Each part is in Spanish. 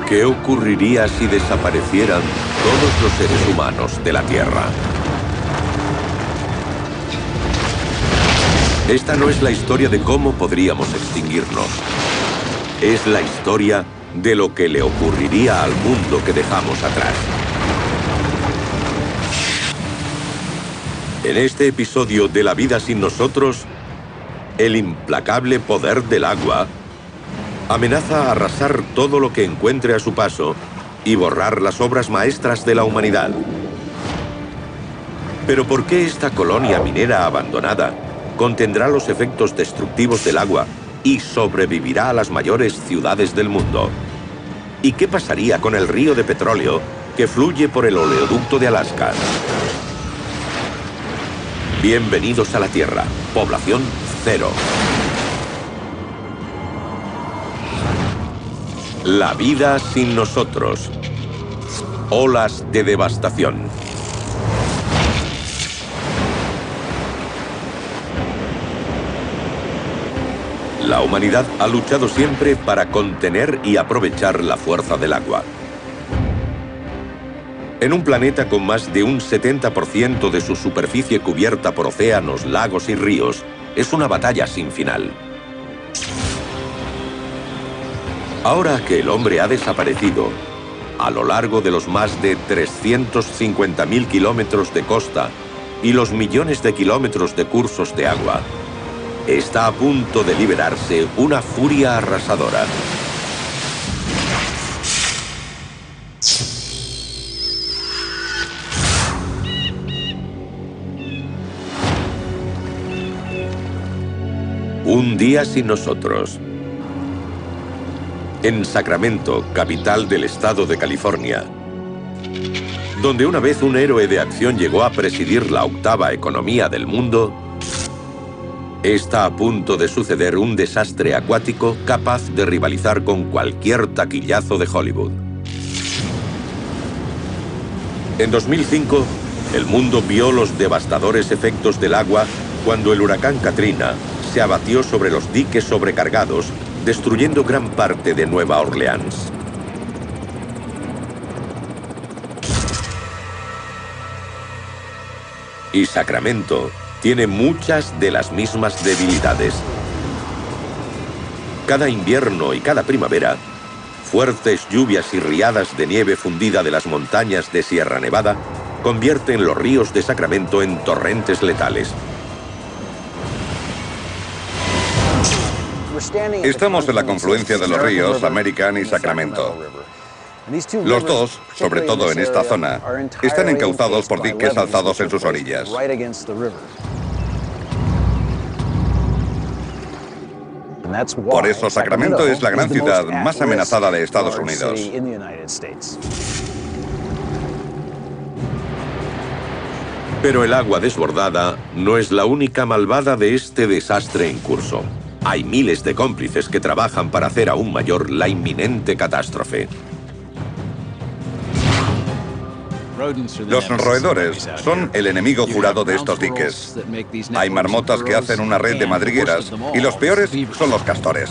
¿Qué ocurriría si desaparecieran todos los seres humanos de la Tierra? Esta no es la historia de cómo podríamos extinguirnos. Es la historia de lo que le ocurriría al mundo que dejamos atrás. En este episodio de La vida sin nosotros, el implacable poder del agua amenaza a arrasar todo lo que encuentre a su paso y borrar las obras maestras de la humanidad. Pero ¿por qué esta colonia minera abandonada contendrá los efectos destructivos del agua y sobrevivirá a las mayores ciudades del mundo? ¿Y qué pasaría con el río de petróleo que fluye por el oleoducto de Alaska? Bienvenidos a la Tierra, población cero. La vida sin nosotros. Olas de devastación. La humanidad ha luchado siempre para contener y aprovechar la fuerza del agua. En un planeta con más de un 70% de su superficie cubierta por océanos, lagos y ríos, es una batalla sin final. Ahora que el hombre ha desaparecido, a lo largo de los más de 350.000 kilómetros de costa y los millones de kilómetros de cursos de agua, está a punto de liberarse una furia arrasadora. Un día sin nosotros. En Sacramento, capital del estado de California, donde una vez un héroe de acción llegó a presidir la octava economía del mundo, está a punto de suceder un desastre acuático capaz de rivalizar con cualquier taquillazo de Hollywood. En 2005, el mundo vio los devastadores efectos del agua cuando el huracán Katrina se abatió sobre los diques sobrecargados, destruyendo gran parte de Nueva Orleans. Y Sacramento tiene muchas de las mismas debilidades. Cada invierno y cada primavera, fuertes lluvias y riadas de nieve fundida de las montañas de Sierra Nevada convierten los ríos de Sacramento en torrentes letales. Estamos en la confluencia de los ríos American y Sacramento. Los dos, sobre todo en esta zona, están encauzados por diques alzados en sus orillas. Por eso Sacramento es la gran ciudad más amenazada de Estados Unidos. Pero el agua desbordada no es la única malvada de este desastre en curso. Hay miles de cómplices que trabajan para hacer aún mayor la inminente catástrofe. Los roedores son el enemigo jurado de estos diques. Hay marmotas que hacen una red de madrigueras y los peores son los castores.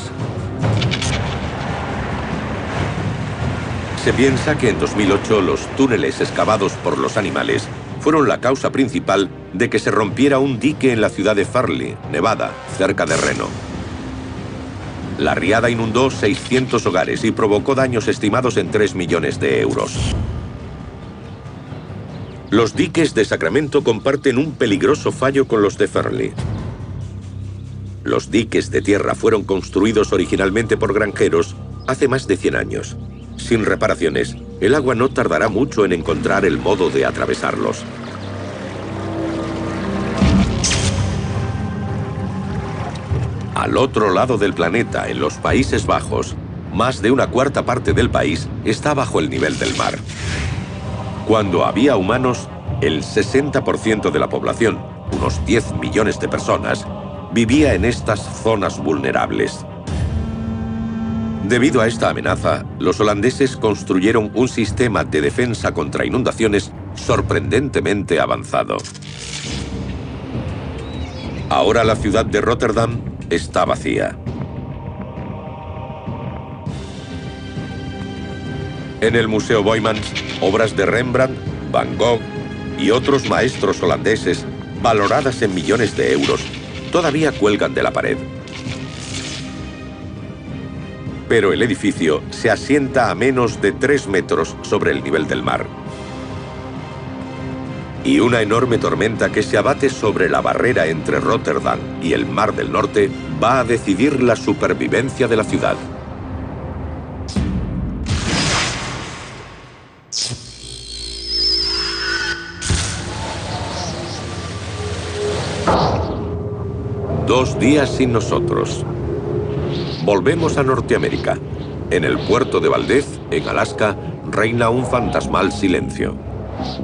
Se piensa que en 2008 los túneles excavados por los animales fueron la causa principal de que se rompiera un dique en la ciudad de Farley, Nevada, cerca de Reno. La riada inundó 600 hogares y provocó daños estimados en 3 millones de euros. Los diques de Sacramento comparten un peligroso fallo con los de Farley. Los diques de tierra fueron construidos originalmente por granjeros hace más de 100 años. Sin reparaciones, el agua no tardará mucho en encontrar el modo de atravesarlos. Al otro lado del planeta, en los Países Bajos, más de una cuarta parte del país está bajo el nivel del mar. Cuando había humanos, el 60% de la población, unos 10 millones de personas, vivía en estas zonas vulnerables. Debido a esta amenaza, los holandeses construyeron un sistema de defensa contra inundaciones sorprendentemente avanzado. Ahora la ciudad de Rotterdam está vacía. En el Museo Boijmans, obras de Rembrandt, Van Gogh y otros maestros holandeses, valoradas en millones de euros, todavía cuelgan de la pared. Pero el edificio se asienta a menos de 3 metros sobre el nivel del mar. Y una enorme tormenta que se abate sobre la barrera entre Rotterdam y el Mar del Norte va a decidir la supervivencia de la ciudad. Dos días sin nosotros. Volvemos a Norteamérica. En el puerto de Valdez, en Alaska, reina un fantasmal silencio.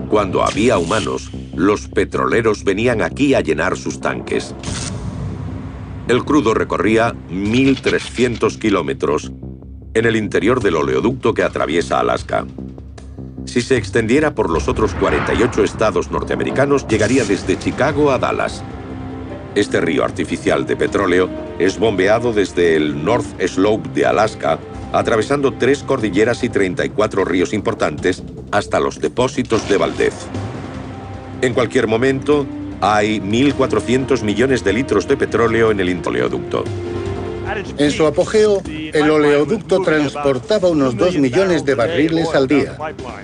Cuando había humanos, los petroleros venían aquí a llenar sus tanques. El crudo recorría 1.300 kilómetros en el interior del oleoducto que atraviesa Alaska. Si se extendiera por los otros 48 estados norteamericanos, llegaría desde Chicago a Dallas. Este río artificial de petróleo es bombeado desde el North Slope de Alaska, atravesando 3 cordilleras y 34 ríos importantes hasta los depósitos de Valdez. En cualquier momento, hay 1.400 millones de litros de petróleo en el oleoducto. En su apogeo, el oleoducto transportaba unos 2 millones de barriles al día.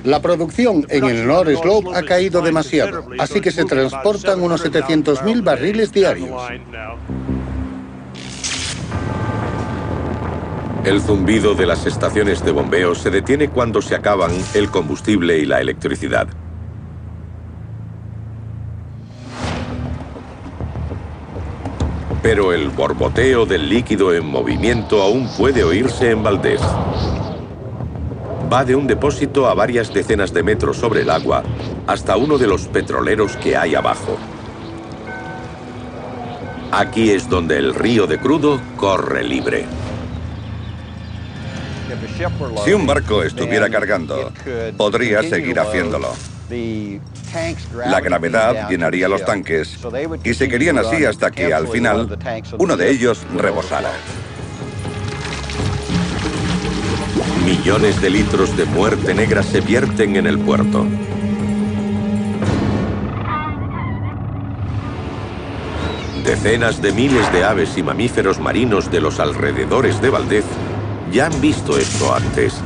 La producción en el North Slope ha caído demasiado, así que se transportan unos 700.000 barriles diarios. El zumbido de las estaciones de bombeo se detiene cuando se acaban el combustible y la electricidad. Pero el borboteo del líquido en movimiento aún puede oírse en Valdez. Va de un depósito a varias decenas de metros sobre el agua hasta uno de los petroleros que hay abajo. Aquí es donde el río de crudo corre libre. Si un barco estuviera cargando, podría seguir haciéndolo. La gravedad llenaría los tanques y seguirían así hasta que, al final, uno de ellos rebosara. Millones de litros de muerte negra se vierten en el puerto. Decenas de miles de aves y mamíferos marinos de los alrededores de Valdez ya han visto esto antes.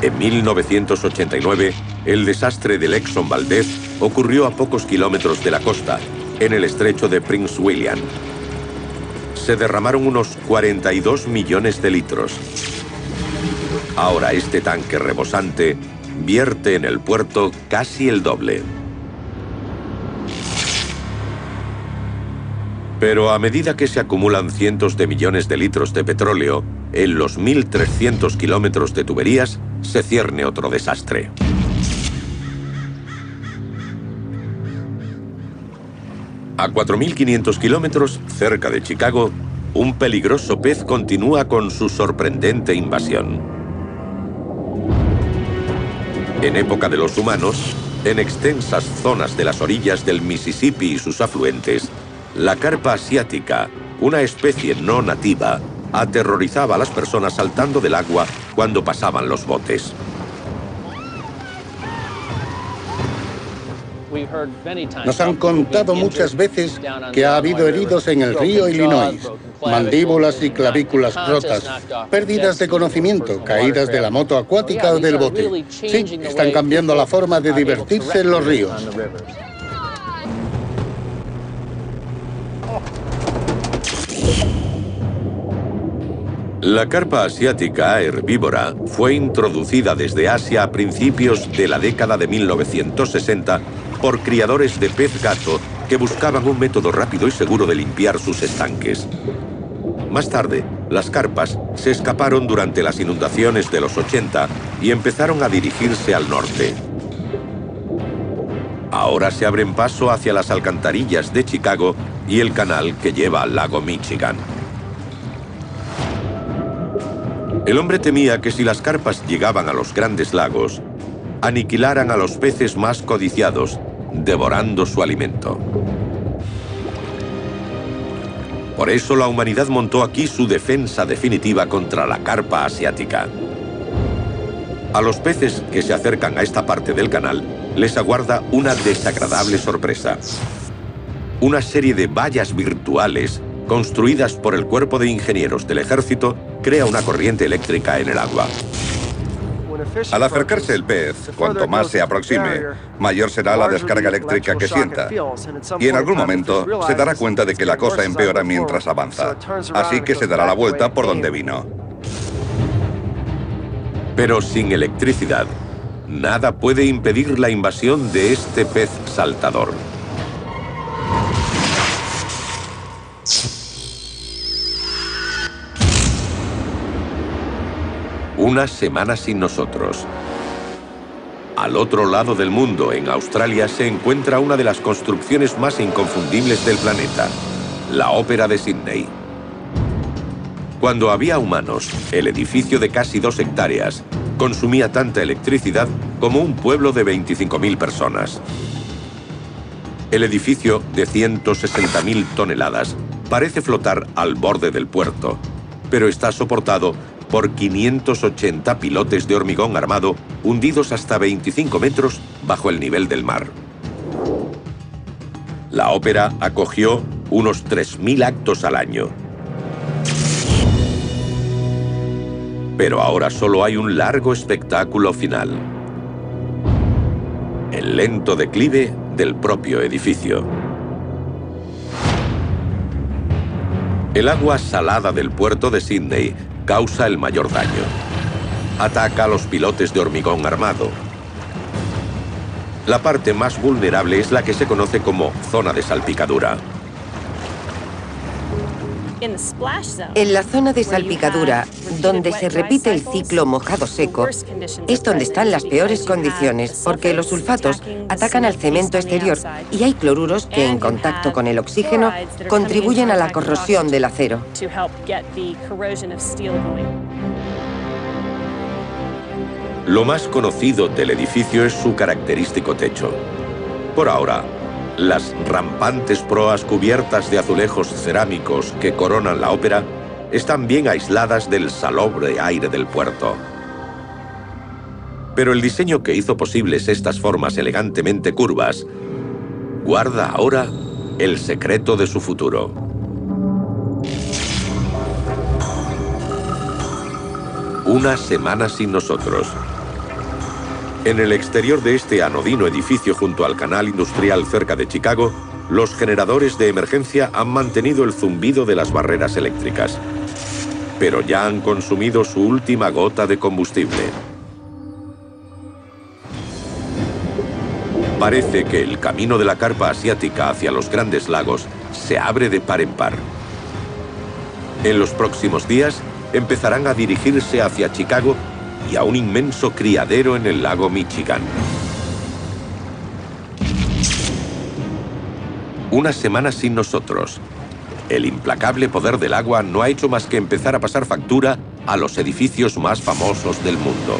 En 1989, el desastre del Exxon Valdez ocurrió a pocos kilómetros de la costa, en el estrecho de Prince William. Se derramaron unos 42 millones de litros. Ahora este tanque rebosante vierte en el puerto casi el doble. Pero a medida que se acumulan cientos de millones de litros de petróleo, en los 1.300 kilómetros de tuberías se cierne otro desastre. A 4.500 kilómetros, cerca de Chicago, un peligroso pez continúa con su sorprendente invasión. En época de los humanos, en extensas zonas de las orillas del Mississippi y sus afluentes, la carpa asiática, una especie no nativa, aterrorizaba a las personas saltando del agua cuando pasaban los botes. Nos han contado muchas veces que ha habido heridos en el río Illinois, mandíbulas y clavículas rotas, pérdidas de conocimiento, caídas de la moto acuática o del bote. Sí, están cambiando la forma de divertirse en los ríos. La carpa asiática herbívora fue introducida desde Asia a principios de la década de 1960 por criadores de pez gato que buscaban un método rápido y seguro de limpiar sus estanques. Más tarde, las carpas se escaparon durante las inundaciones de los 80 y empezaron a dirigirse al norte. Ahora se abren paso hacia las alcantarillas de Chicago y el canal que lleva al lago Michigan. El hombre temía que si las carpas llegaban a los grandes lagos, aniquilaran a los peces más codiciados, devorando su alimento. Por eso la humanidad montó aquí su defensa definitiva contra la carpa asiática. A los peces que se acercan a esta parte del canal les aguarda una desagradable sorpresa. Una serie de vallas virtuales construidas por el Cuerpo de Ingenieros del Ejército crea una corriente eléctrica en el agua. Al acercarse el pez, cuanto más se aproxime, mayor será la descarga eléctrica que sienta. Y en algún momento se dará cuenta de que la cosa empeora mientras avanza. Así que se dará la vuelta por donde vino. Pero sin electricidad, nada puede impedir la invasión de este pez saltador. Una semana sin nosotros. Al otro lado del mundo, en Australia, se encuentra una de las construcciones más inconfundibles del planeta, la Ópera de Sídney. Cuando había humanos, el edificio de casi 2 hectáreas consumía tanta electricidad como un pueblo de 25.000 personas. El edificio, de 160.000 toneladas, parece flotar al borde del puerto, pero está soportado por 580 pilotes de hormigón armado hundidos hasta 25 metros bajo el nivel del mar. La ópera acogió unos 3.000 actos al año. Pero ahora solo hay un largo espectáculo final: el lento declive del propio edificio. El agua salada del puerto de Sídney causa el mayor daño. Ataca a los pilotes de hormigón armado. La parte más vulnerable es la que se conoce como zona de salpicadura. En la zona de salpicadura, donde se repite el ciclo mojado-seco, es donde están las peores condiciones, porque los sulfatos atacan al cemento exterior y hay cloruros que, en contacto con el oxígeno, contribuyen a la corrosión del acero. Lo más conocido del edificio es su característico techo. Por ahora, las rampantes proas cubiertas de azulejos cerámicos que coronan la ópera están bien aisladas del salobre aire del puerto. Pero el diseño que hizo posibles estas formas elegantemente curvas guarda ahora el secreto de su futuro. Una semana sin nosotros. En el exterior de este anodino edificio junto al canal industrial cerca de Chicago, los generadores de emergencia han mantenido el zumbido de las barreras eléctricas. Pero ya han consumido su última gota de combustible. Parece que el camino de la carpa asiática hacia los Grandes Lagos se abre de par en par. En los próximos días empezarán a dirigirse hacia Chicago y a un inmenso criadero en el lago Michigan. Una semana sin nosotros. El implacable poder del agua no ha hecho más que empezar a pasar factura a los edificios más famosos del mundo.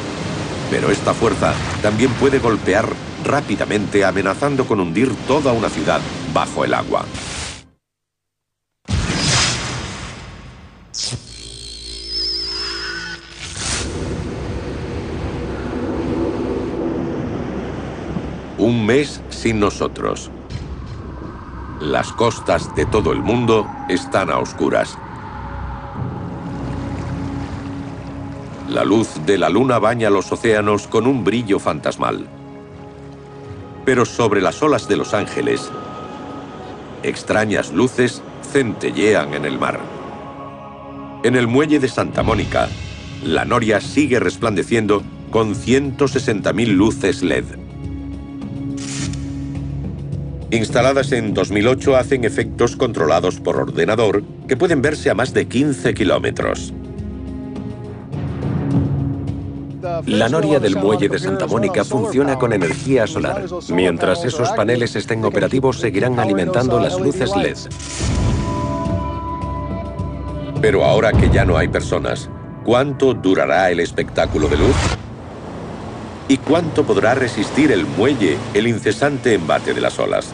Pero esta fuerza también puede golpear rápidamente, amenazando con hundir toda una ciudad bajo el agua. Un mes sin nosotros. Las costas de todo el mundo están a oscuras. La luz de la luna baña los océanos con un brillo fantasmal. Pero sobre las olas de Los Ángeles, extrañas luces centellean en el mar. En el muelle de Santa Mónica, la noria sigue resplandeciendo con 160.000 luces LED. Instaladas en 2008, hacen efectos controlados por ordenador que pueden verse a más de 15 kilómetros. La noria del muelle de Santa Mónica funciona con energía solar. Mientras esos paneles estén operativos, seguirán alimentando las luces LED. Pero ahora que ya no hay personas, ¿cuánto durará el espectáculo de luz? ¿Y cuánto podrá resistir el muelle el incesante embate de las olas?